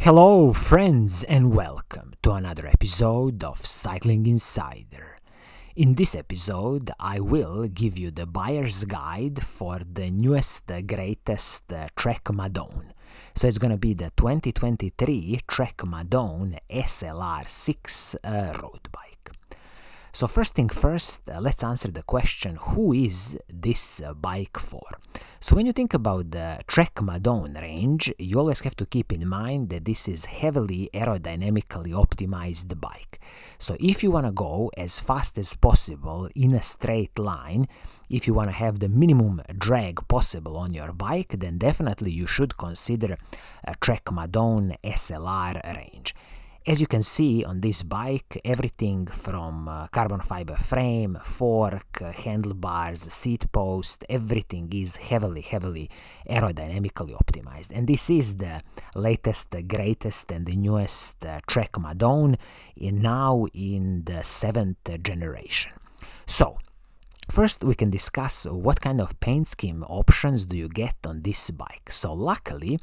Hello friends and welcome to another episode of Cycling Insider. In this episode I will give you the buyer's guide for the newest, greatest Trek Madone. So it's going to be the 2023 Trek Madone SLR 6 road bike. So first thing first, let's answer the question, who is this bike for? So when you think about the Trek Madone range, you always have to keep in mind that this is heavily aerodynamically optimized bike. So if you want to go as fast as possible in a straight line, if you want to have the minimum drag possible on your bike, then definitely you should consider a Trek Madone SLR range. As you can see on this bike, everything from carbon fiber frame, fork, handlebars, seat post, everything is heavily aerodynamically optimized. And this is the latest, greatest and the newest Trek Madone now in the 7th generation. So, first, we can discuss what kind of paint scheme options do you get on this bike. So luckily,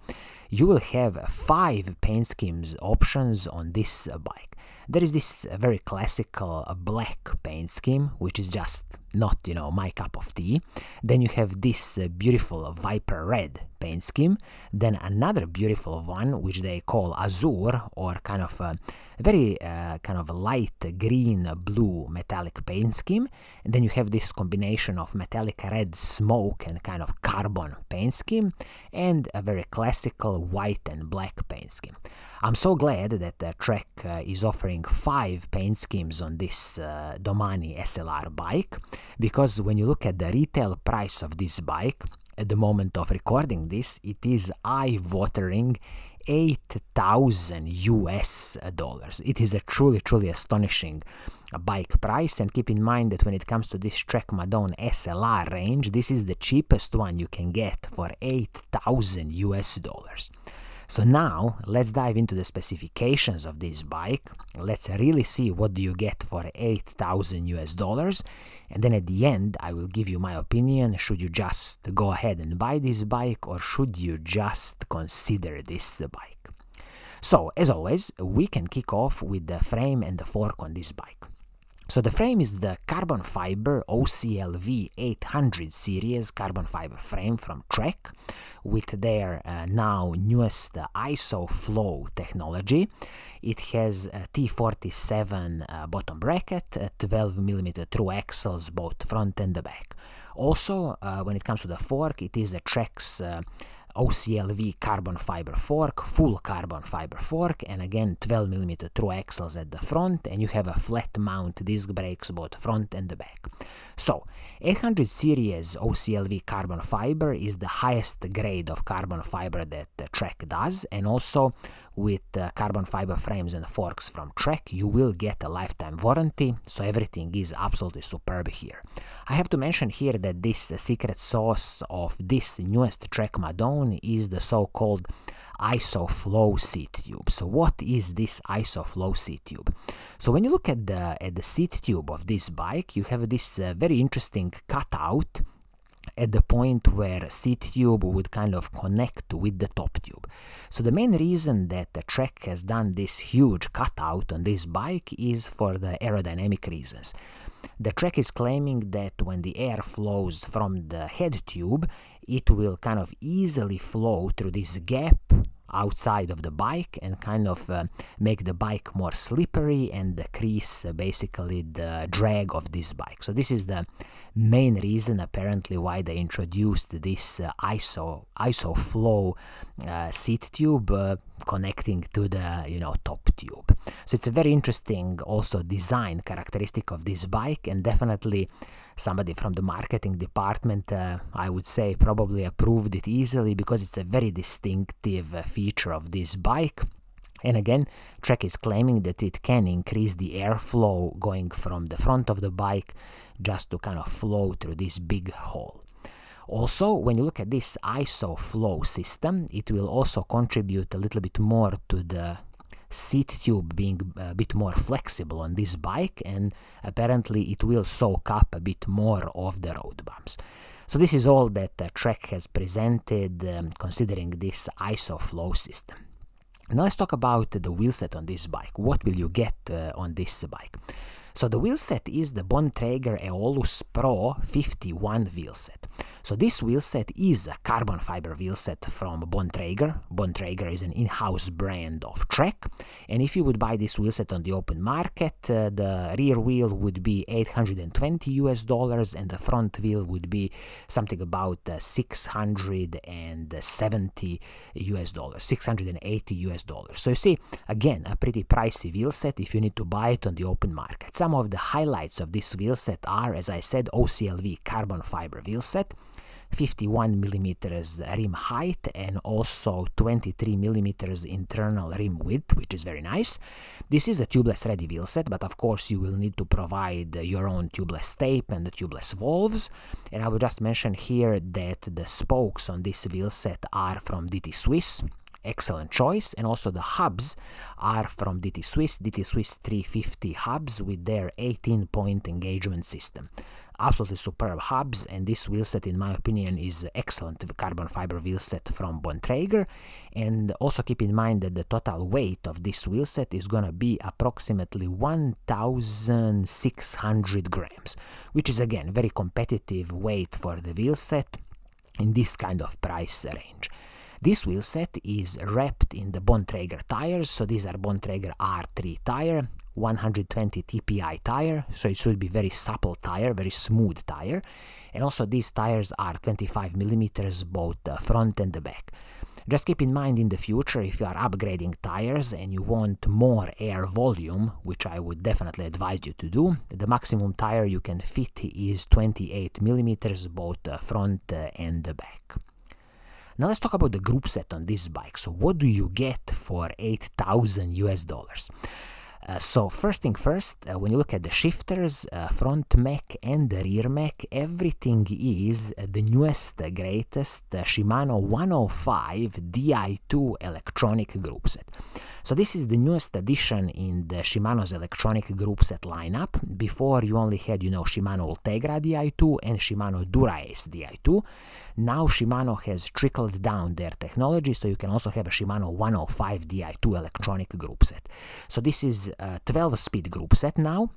you will have 5 paint schemes options on this bike. There is this very classical black paint scheme, which is just not, my cup of tea. Then you have this beautiful Viper red paint scheme. Then another beautiful one, which they call azure, or kind of a very kind of light green blue metallic paint scheme. And then you have this combination of metallic red smoke and kind of carbon paint scheme, and a very classical white and black paint scheme. I'm so glad that Trek is offering 5 paint schemes on this Domani SLR bike, because when you look at the retail price of this bike, at the moment of recording this, it is eye-watering $8,000. It is a truly astonishing bike price, and keep in mind that when it comes to this Trek Madone SLR range, this is the cheapest one you can get for $8,000. So now, let's dive into the specifications of this bike. Let's really see what do you get for $8,000, and then at the end, I will give you my opinion. Should you just go ahead and buy this bike, or should you just consider this bike? So, as always, we can kick off with the frame and the fork on this bike. So the frame is the carbon fiber OCLV 800 series carbon fiber frame from Trek with their now newest ISO flow technology. It has a T47 bottom bracket, 12mm through axles both front and the back. Also, when it comes to the fork, it is a Trek's OCLV carbon fiber fork, full carbon fiber fork, and again 12mm through axles at the front, and you have a flat mount disc brakes both front and the back. So 800 series OCLV carbon fiber is the highest grade of carbon fiber that Trek does, and also with carbon fiber frames and forks from Trek, you will get a lifetime warranty, so everything is absolutely superb here. I have to mention here that this secret sauce of this newest Trek Madone is the so-called ISO flow seat tube. So what is this ISO flow seat tube? So when you look at the seat tube of this bike, you have this very interesting cutout at the point where seat tube would kind of connect with the top tube. So the main reason that the Trek has done this huge cutout on this bike is for the aerodynamic reasons. The Trek is claiming that when the air flows from the head tube, it will kind of easily flow through this gap outside of the bike and kind of make the bike more slippery and decrease basically the drag of this bike. So this is the main reason apparently why they introduced this ISO flow seat tube connecting to the top tube. So it's a very interesting also design characteristic of this bike, and definitely somebody from the marketing department, I would say, probably approved it easily because it's a very distinctive feature of this bike. And again, Trek is claiming that it can increase the airflow going from the front of the bike just to kind of flow through this big hole. Also, when you look at this ISO flow system, it will also contribute a little bit more to the seat tube being a bit more flexible on this bike, and apparently it will soak up a bit more of the road bumps. So this is all that Trek has presented considering this ISO flow system. Now let's talk about the wheelset on this bike. What will you get on this bike? So the wheelset is the Bontrager Aeolus Pro 51 wheelset. So this wheelset is a carbon fiber wheelset from Bontrager. Bontrager is an in-house brand of Trek. And if you would buy this wheelset on the open market, the rear wheel would be $820 and the front wheel would be something about $680. So you see, again, a pretty pricey wheelset if you need to buy it on the open market. Some of the highlights of this wheelset are, as I said, OCLV carbon fiber wheelset, 51 millimeters rim height and also 23 millimeters internal rim width, which is very nice. This is a tubeless ready wheelset, but of course you will need to provide your own tubeless tape and the tubeless valves. And I will just mention here that the spokes on this wheelset are from DT Swiss. Excellent choice. And also the hubs are from DT Swiss 350 hubs with their 18-point engagement system. Absolutely superb hubs, and this wheelset, in my opinion, is excellent carbon fiber wheelset from Bontrager. And also keep in mind that the total weight of this wheelset is going to be approximately 1,600 grams, which is again very competitive weight for the wheelset in this kind of price range. This wheelset is wrapped in the Bontrager tires, so these are Bontrager R3 tire, 120 TPI tire, so it should be very supple tire, very smooth tire. And also these tires are 25 millimeters both the front and the back. Just keep in mind in the future, if you are upgrading tires and you want more air volume, which I would definitely advise you to do, the maximum tire you can fit is 28 millimeters both the front and the back. Now let's talk about the group set on this bike. So what do you get for $8,000? So first thing first, when you look at the shifters, front mech and the rear mech, everything is the newest, greatest Shimano 105 Di2 electronic group set. So this is the newest addition in the Shimano's electronic group set lineup. Before you only had, Shimano Ultegra Di2 and Shimano Dura-Ace Di2. Now Shimano has trickled down their technology, so you can also have a Shimano 105 Di2 electronic group set. So this is a 12-speed group set now,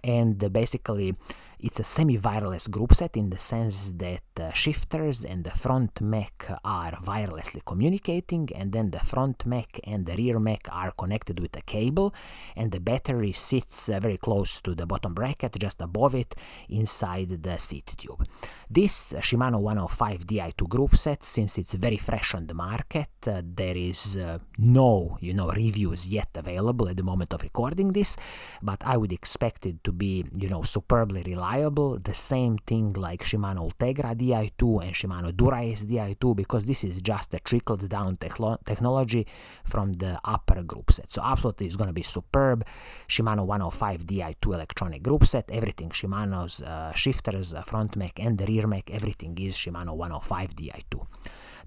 and basically it's a semi-wireless group set in the sense that shifters and the front mech are wirelessly communicating, and then the front mech and the rear mech are connected with a cable, and the battery sits very close to the bottom bracket, just above it, inside the seat tube. This Shimano 105 Di2 group set, since it's very fresh on the market, there is no reviews yet available at the moment of recording this, but I would expect it to be superbly reliable. The same thing like Shimano Ultegra Di2 and Shimano Dura-Ace Di2, because this is just a trickled down technology from the upper group set. So absolutely it's going to be superb. Shimano 105 Di2 electronic group set, everything Shimano's shifters, front mech and the rear mech, everything is Shimano 105 Di2.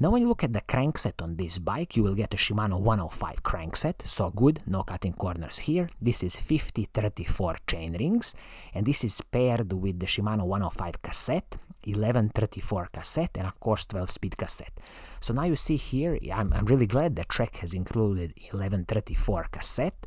Now when you look at the crankset on this bike, you will get a Shimano 105 crankset, so good, no cutting corners here. This is 50-34 chain rings, and this is paired with the Shimano 105 cassette, 11-34 cassette, and of course 12-speed cassette. So now you see here, I'm really glad that Trek has included 11-34 cassette,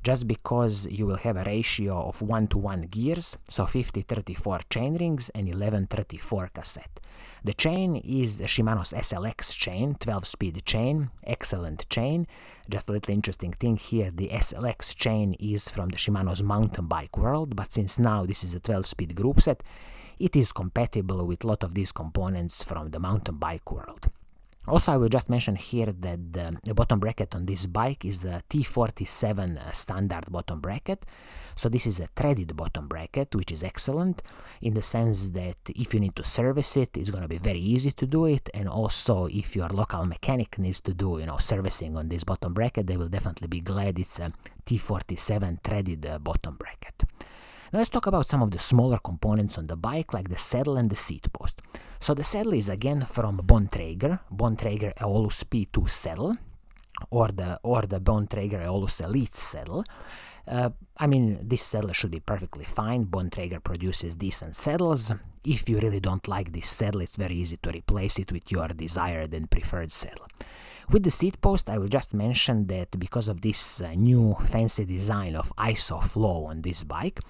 just because you will have a ratio of 1-to-1 gears, so 50-34 chain rings and 11-34 cassette. The chain is Shimano's SLX chain, 12-speed chain, excellent chain. Just a little interesting thing here, the SLX chain is from the Shimano's mountain bike world, but since now this is a 12-speed group set, it is compatible with a lot of these components from the mountain bike world. Also, I will just mention here that the bottom bracket on this bike is a T47 standard bottom bracket. So this is a threaded bottom bracket, which is excellent in the sense that if you need to service it, it's going to be very easy to do it. And also, if your local mechanic needs to do, servicing on this bottom bracket, they will definitely be glad it's a T47 threaded bottom bracket. Now let's talk about some of the smaller components on the bike, like the saddle and the seat post. So the saddle is again from Bontrager Aeolus P2 saddle. or the Bontrager Aeolus Elite saddle. I mean, this saddle should be perfectly fine. Bontrager produces decent saddles. If you really don't like this saddle, it's very easy to replace it with your desired and preferred saddle. With the seat post, I will just mention that because of this new fancy design of ISOFlow on this bike,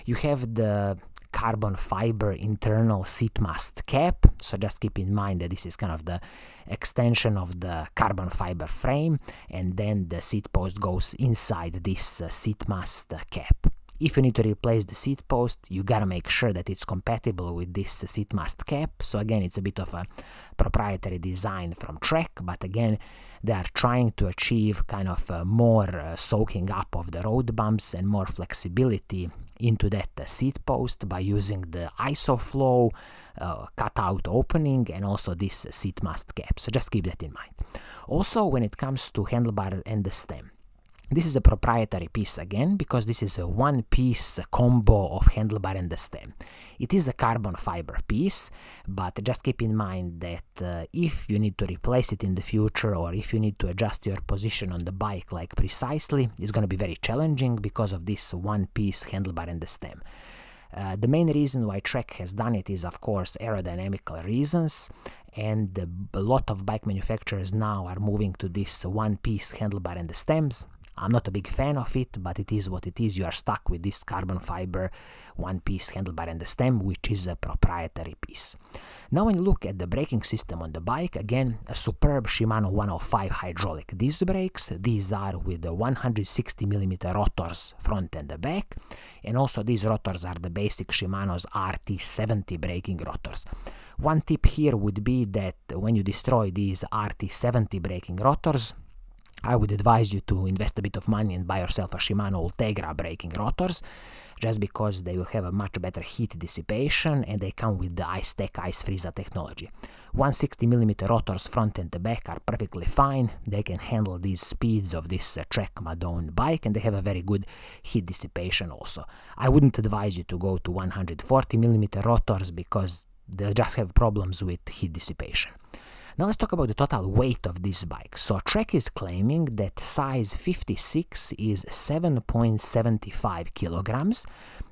you have the carbon fiber internal seat mast cap, so just keep in mind that this is kind of the extension of the carbon fiber frame, and then the seat post goes inside this seat mast cap. If you need to replace the seat post, you gotta make sure that it's compatible with this seat mast cap. So again, it's a bit of a proprietary design from Trek, but again, they are trying to achieve kind of more soaking up of the road bumps and more flexibility into that seat post by using the ISOFlow cutout opening and also this seat mast cap. So just keep that in mind. Also, when it comes to handlebar and the stem, this is a proprietary piece again, because this is a one-piece combo of handlebar and the stem. It is a carbon fiber piece, but just keep in mind that if you need to replace it in the future, or if you need to adjust your position on the bike like precisely, it's going to be very challenging because of this one-piece handlebar and the stem. The main reason why Trek has done it is, of course, aerodynamical reasons, and a lot of bike manufacturers now are moving to this one-piece handlebar and the stems. I'm not a big fan of it, but it is what it is. You are stuck with this carbon fiber one-piece handlebar and the stem, which is a proprietary piece. Now when you look at the braking system on the bike, again, a superb Shimano 105 hydraulic disc brakes. These are with the 160mm rotors front and the back, and also these rotors are the basic Shimano's RT70 braking rotors. One tip here would be that when you destroy these RT70 braking rotors, I would advise you to invest a bit of money and buy yourself a Shimano Ultegra braking rotors, just because they will have a much better heat dissipation and they come with the iStack Ice Freezer technology. 160mm rotors front and the back are perfectly fine. They can handle these speeds of this Trek Madone bike, and they have a very good heat dissipation also. I wouldn't advise you to go to 140mm rotors because they'll just have problems with heat dissipation. Now let's talk about the total weight of this bike. So Trek is claiming that size 56 is 7.75 kilograms.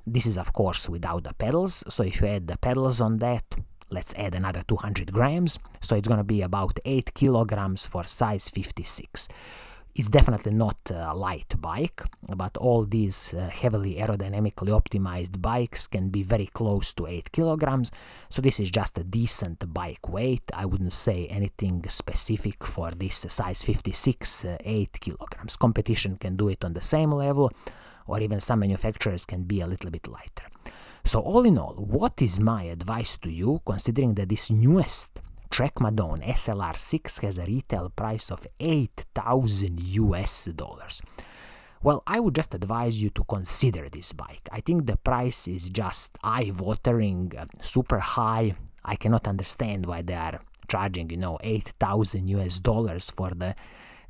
This is of course without the pedals, so if you add the pedals on that, let's add another 200 grams, so it's going to be about 8 kilograms for size 56. It's definitely not a light bike, but all these heavily aerodynamically optimized bikes can be very close to 8 kilograms, so this is just a decent bike weight. I wouldn't say anything specific for this size 56, 8 kilograms. Competition can do it on the same level, or even some manufacturers can be a little bit lighter. So all in all, what is my advice to you, considering that this newest Trek Madone SLR 6 has a retail price of $8,000? Well, I would just advise you to consider this bike. I think the price is just eye-watering, super high. I cannot understand why they are charging, $8,000 for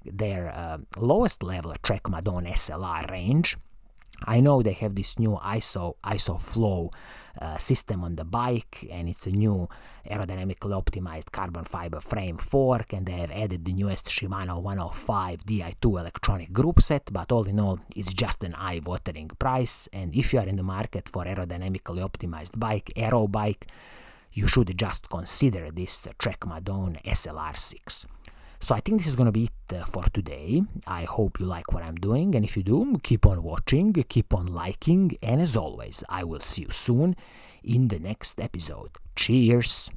their lowest level Trek Madone SLR range. I know they have this new ISOFlow system on the bike, and it's a new aerodynamically optimized carbon fiber frame fork, and they have added the newest Shimano 105 Di2 electronic group set, but all in all, it's just an eye-watering price, and if you are in the market for aerodynamically optimized bike, aero bike, you should just consider this Trek Madone SLR 6. So I think this is going to be it for today. I hope you like what I'm doing, and if you do, keep on watching, keep on liking, and as always, I will see you soon in the next episode. Cheers!